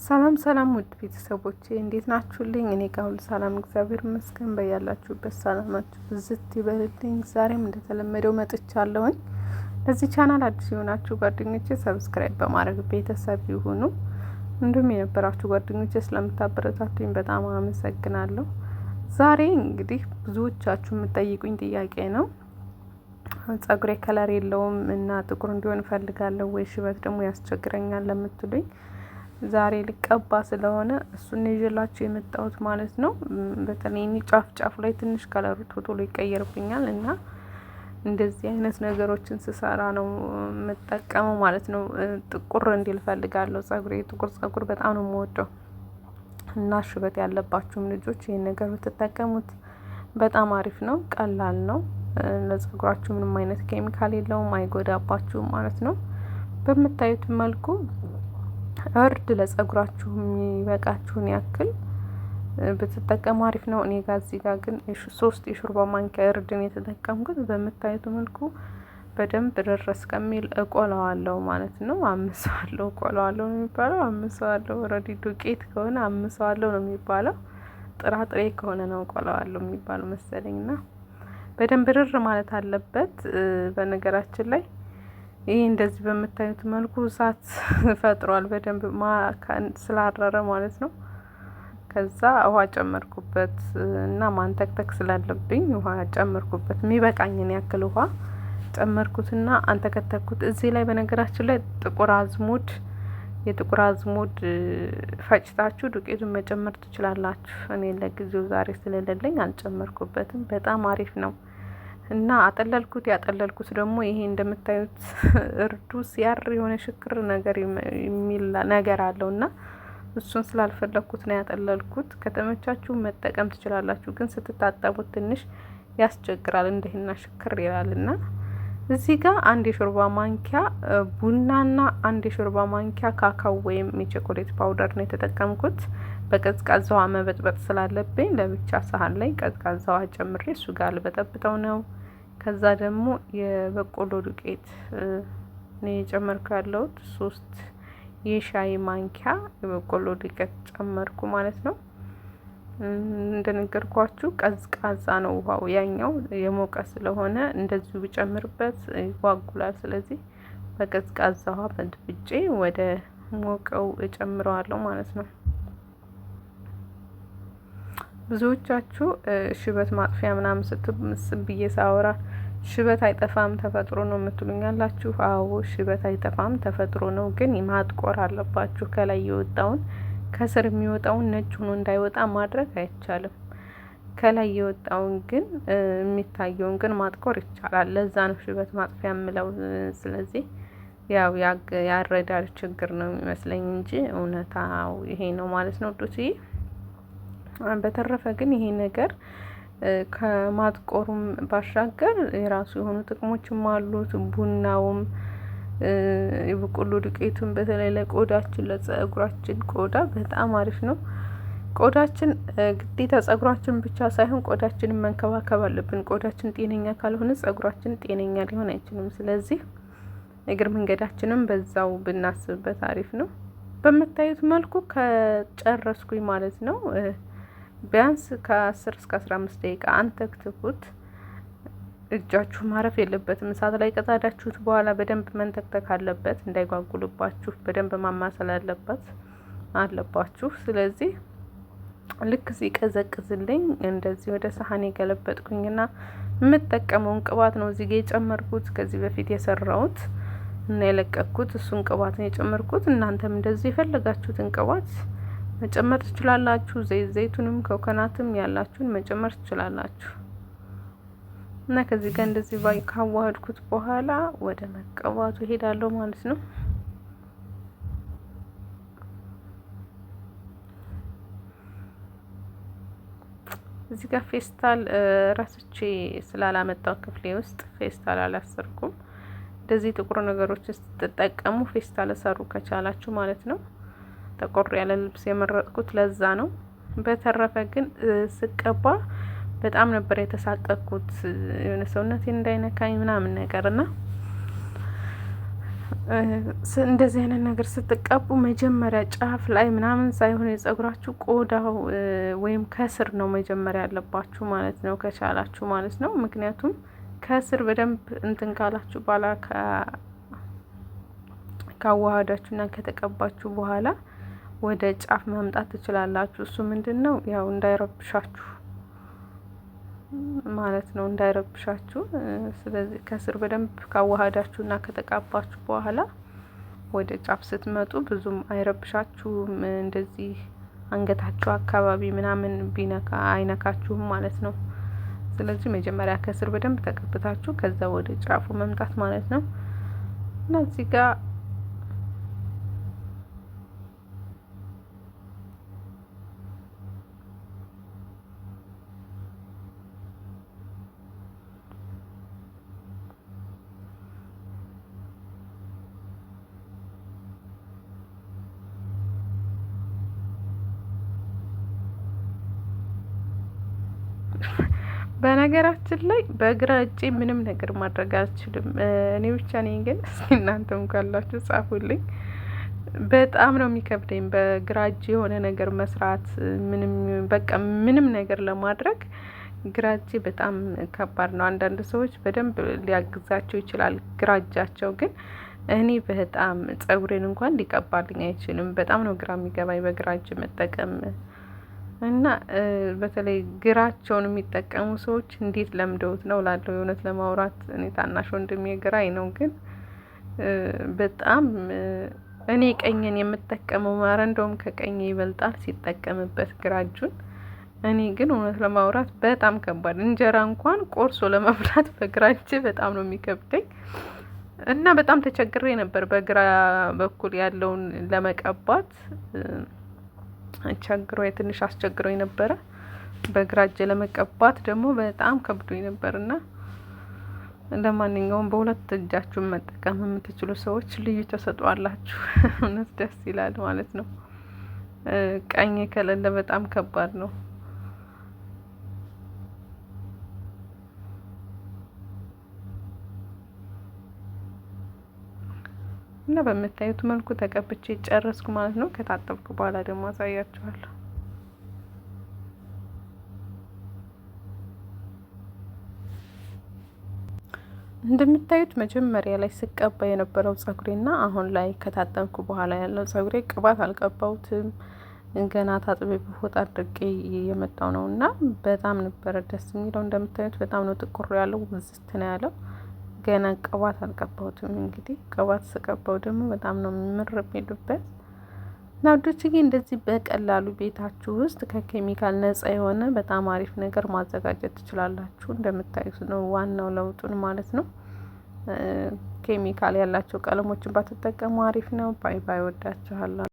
ሰላም ሰላም ውድ ቤተሰቦቼ እንዴት ናችሁልኝ? እኔ ጋር ሁሉ ሰላም እግዚአብሔር ይመስገን። በያላችሁበት ሰላማችሁ ብዝት ይበልልኝ። ዛሬም እንደተለመደው መጥቻለሁኝ። ለዚህ ቻናል አዲስ የሆናችሁ ጓደኞቼ ሰብስክራይብ በማድረግ ቤተሰብ ይሁኑ። እንዲሁም የነበራችሁ ጓደኞቼ ስለምታበረታቱኝ በጣም አመሰግናለሁ። ዛሬ እንግዲህ ብዙዎቻችሁ የምትጠይቁኝ ጥያቄ ነው። ጸጉሬ ከለር የለውም እና ጥቁር እንዲሆን እፈልጋለሁ ወይ ሽበት ደግሞ ያስቸግረኛል ለምትሉኝ ዛሬ ልቀባ ስለሆነ እሱን ይዤላችሁ የመጣሁት ማለት ነው። በተለይ ጫፍ ጫፍ ላይ ትንሽ ከለሩ ቶሎ ይቀየርብኛል እና እንደዚህ አይነት ነገሮችን ስሰራ ነው የምጠቀመው ማለት ነው። ጥቁር እንዲል እፈልጋለሁ ጸጉሬ። ጥቁር ጸጉር በጣም ነው የምወደው እና ሽበት ያለባችሁም ልጆች ይሄን ነገር ብትጠቀሙት በጣም አሪፍ ነው። ቀላል ነው። ለጸጉራችሁ ምንም አይነት ኬሚካል የለውም፣ አይጎዳባችሁም ማለት ነው። በምታዩት መልኩ እርድ ለጸጉራችሁ የሚበቃችሁን ያክል ብትጠቀሙ አሪፍ ነው። እኔ ጋር እዚህ ጋር ግን 3 የሾርባ ማንኪያ እርድን የተጠቀምኩት። በምታዩት መልኩ በደንብ ድረስ ከሚል እቆላዋለሁ ማለት ነው። አምሰዋለሁ፣ እቆላዋለሁ ነው የሚባለው። አምሰዋለሁ። ኦልሬዲ ዱቄት ከሆነ አምሰዋለሁ ነው የሚባለው። ጥራጥሬ ከሆነ ነው እቆላዋለሁ የሚባለው መሰለኝና በደንብ ድር ማለት አለበት። በነገራችን ላይ ይሄ እንደዚህ በምታዩት መልኩ እሳት ፈጥሯል በደንብ ስላረረ ማለት ነው። ከዛ ውሃ ጨመርኩበት እና ማንተክተክ ስላለብኝ ውሃ ጨመርኩበት። የሚበቃኝን ያክል ውሃ ጨመርኩትና አንተከተኩት። እዚህ ላይ በነገራችን ላይ የጥቁር አዝሙድ ፈጭታችሁ ዱቄቱን መጨመር ትችላላችሁ። እኔ ለጊዜው ዛሬ ስለሌለኝ አልጨመርኩበትም። በጣም አሪፍ ነው። እና ያጠለልኩት ደግሞ ይሄ እንደምታዩት እርዱ ሲያር የሆነ ሽክር ነገር የሚል ነገር አለውና እሱን ስላልፈለኩት ነው ያጠለልኩት። ከተመቻችሁ መጠቀም ትችላላችሁ፣ ግን ስትታጠቡት ትንሽ ያስቸግራል፣ እንደህና ሽክር ይላልና እዚህ ጋር 1 የሾርባ ማንኪያ ቡናና 1 የሾርባ ማንኪያ ካካው ወይም የቸኮሌት ፓውደር ነው የተጠቀምኩት። በቀዝቃዛ ውሃ መበጥበጥ ስላለብኝ ለብቻ ሳህን ላይ ቀዝቃዛ ውሃ ጨምሬ እሱ ጋር ልበጠብጠው ነው። ከዛ ደግሞ የበቆሎ ዱቄት ነው የጨመርኩ ያለሁት 3 የሻይ ማንኪያ የበቆሎ ዱቄት ጨመርኩ ማለት ነው። እንደነገርኳችሁ ቀዝቃዛ ነው ውሃው፣ ያኛው የሞቀ ስለሆነ እንደዚሁ ብጨምርበት ይጓጉላል። ስለዚህ በቀዝቃዛ ውሃ በጥብጬ ወደ ሞቀው እጨምረዋለሁ ማለት ነው። ብዙዎቻችሁ ሽበት ማጥፊያ ምናምን ስትምስል ብዬ ሳወራ ሽበት አይጠፋም ተፈጥሮ ነው የምትሉኛላችሁ። አዎ ሽበት አይጠፋም ተፈጥሮ ነው፣ ግን ማጥቆር አለባችሁ። ከላይ የወጣውን ከስር የሚወጣውን ነጭ ሆኖ እንዳይወጣ ማድረግ አይቻልም። ከላይ የወጣውን ግን የሚታየውን ግን ማጥቆር ይቻላል። ለዛ ነው ሽበት ማጥፊያ የምለው። ስለዚህ ያው ያረዳል ችግር ነው የሚመስለኝ እንጂ እውነታው ይሄ ነው ማለት ነው ዱትዬ። በተረፈ ግን ይሄ ነገር ከማጥቆሩም ባሻገር የራሱ የሆኑ ጥቅሞችም አሉት። ቡናውም የበቆሎ ዱቄቱን በተለይ ለቆዳችን ለጸጉራችን ቆዳ በጣም አሪፍ ነው። ቆዳችን ግዴታ ጸጉራችን ብቻ ሳይሆን ቆዳችንን መንከባከብ አለብን። ቆዳችን ጤነኛ ካልሆነ ጸጉራችን ጤነኛ ሊሆን አይችልም። ስለዚህ እግር መንገዳችንም በዛው ብናስብበት አሪፍ ነው። በምታዩት መልኩ ከጨረስኩኝ ማለት ነው። ቢያንስ ከ10 እስከ 15 ደቂቃ አንተክትኩት። እጃችሁ ማረፍ የለበትም። እሳት ላይ ከጣዳችሁት በኋላ በደንብ መንተክተክ አለበት እንዳይጓጉልባችሁ። በደንብ ማማሰል አለባችሁ። ስለዚህ ልክ ሲቀዘቅዝልኝ እንደዚህ ወደ ሳህኔ ገለበጥኩኝና የምጠቀመውን ቅባት ነው እዚህ ጋር የጨመርኩት። ከዚህ በፊት የሰራሁት እና የለቀኩት እሱን ቅባት ነው የጨመርኩት። እናንተም እንደዚህ የፈለጋችሁትን ቅባት መጨመር ትችላላችሁ። ዘይቱንም ኮኮናትም ያላችሁን መጨመር ትችላላችሁ። እና ከዚህ ጋር እንደዚህ ካዋህድኩት በኋላ ወደ መቀባቱ ሄዳለሁ ማለት ነው። እዚህ ጋር ፌስታል ረስቼ ስላላመጣው ክፍሌ ውስጥ ፌስታል አላሰርኩም። እንደዚህ ጥቁር ነገሮች ስትጠቀሙ ፌስታል ሰሩ ከቻላችሁ ማለት ነው። ጠቆር ያለ ልብስ የመረጥኩት ለዛ ነው። በተረፈ ግን ስቀባ በጣም ነበር የተሳቀቅኩት የሆነ ሰውነቴን እንዳይነካኝ ምናምን ነገርና እንደዚህ አይነት ነገር ስትቀቡ መጀመሪያ ጫፍ ላይ ምናምን ሳይሆን የጸጉራችሁ ቆዳው ወይም ከስር ነው መጀመሪያ ያለባችሁ ማለት ነው፣ ከቻላችሁ ማለት ነው። ምክንያቱም ከስር በደንብ እንትን ካላችሁ በኋላ ካዋሃዳችሁና ከተቀባችሁ በኋላ ወደ ጫፍ ማምጣት ትችላላችሁ። እሱ ምንድን ነው ያው እንዳይረብሻችሁ ማለት ነው፣ እንዳይረብሻችሁ። ስለዚህ ከስር በደንብ ካዋሃዳችሁና ከተቀባችሁ በኋላ ወደ ጫፍ ስትመጡ ብዙም አይረብሻችሁም። እንደዚህ አንገታችሁ አካባቢ ምናምን ቢነካ አይነካችሁም ማለት ነው። ስለዚህ መጀመሪያ ከስር በደንብ ተቀብታችሁ ከዛ ወደ ጫፉ መምጣት ማለት ነው። እና እዚህ ጋር በነገራችን ላይ በግራ እጄ ምንም ነገር ማድረግ አልችልም። እኔ ብቻ ነኝ ግን እስኪ እናንተም ካላችሁ ጻፉልኝ። በጣም ነው የሚከብደኝ በግራ እጄ የሆነ ነገር መስራት፣ ምንም በቃ ምንም ነገር ለማድረግ ግራ እጄ በጣም ከባድ ነው። አንዳንድ ሰዎች በደንብ ሊያግዛቸው ይችላል ግራ እጃቸው፣ ግን እኔ በጣም ጸጉሬን እንኳን ሊቀባልኝ አይችልም። በጣም ነው ግራ የሚገባኝ በግራ እጅ መጠቀም እና በተለይ ግራቸውን የሚጠቀሙ ሰዎች እንዴት ለምደውት ነው ላለው የእውነት ለማውራት እኔ ታናሽ ወንድሜ ግራኝ ነው፣ ግን በጣም እኔ ቀኝን የምጠቀመው ማረ እንደውም ከቀኝ ይበልጣል ሲጠቀምበት ግራ እጁን። እኔ ግን እውነት ለማውራት በጣም ከባድ እንጀራ እንኳን ቆርሶ ለመብላት በግራ እጅ በጣም ነው የሚከብደኝ እና በጣም ተቸግሬ ነበር በግራ በኩል ያለውን ለመቀባት ትንሽ አስቸግሮኝ ነበረ። በግራ እጄ ለመቀባት ደግሞ በጣም ከብዶኝ ነበርና ለማንኛውም በሁለት እጃችሁን መጠቀም የምትችሉ ሰዎች ልዩ ተሰጥኦ አላችሁ። እውነት ደስ ይላል ማለት ነው። ቀኝ ከሌለ በጣም ከባድ ነው። እና በምታዩት መልኩ ተቀብቼ ጨረስኩ ማለት ነው። ከታጠብኩ በኋላ ደግሞ አሳያችኋለሁ። እንደምታዩት መጀመሪያ ላይ ስቀባ የነበረው ጸጉሬና አሁን ላይ ከታጠብኩ በኋላ ያለው ጸጉሬ ቅባት አልቀባውትም። ገና ታጥቤ በፎጣ አድርጌ የመጣው ነው እና በጣም ነበረ ደስ የሚለው። እንደምታዩት በጣም ነው ጥቁር ያለው፣ ውዝት ነው ያለው። ገና ቅባት አልቀባሁትም። እንግዲህ ቅባት ስቀባው ደግሞ በጣም ነው ምር የሚሉበት። ናውዶችዬ እንደዚህ በቀላሉ ቤታችሁ ውስጥ ከኬሚካል ነጻ የሆነ በጣም አሪፍ ነገር ማዘጋጀት ትችላላችሁ። እንደምታዩት ነው ዋናው ለውጡን ማለት ነው። ኬሚካል ያላቸው ቀለሞችን ባትጠቀሙ አሪፍ ነው። ባይ ባይ። ወዳችኋለሁ።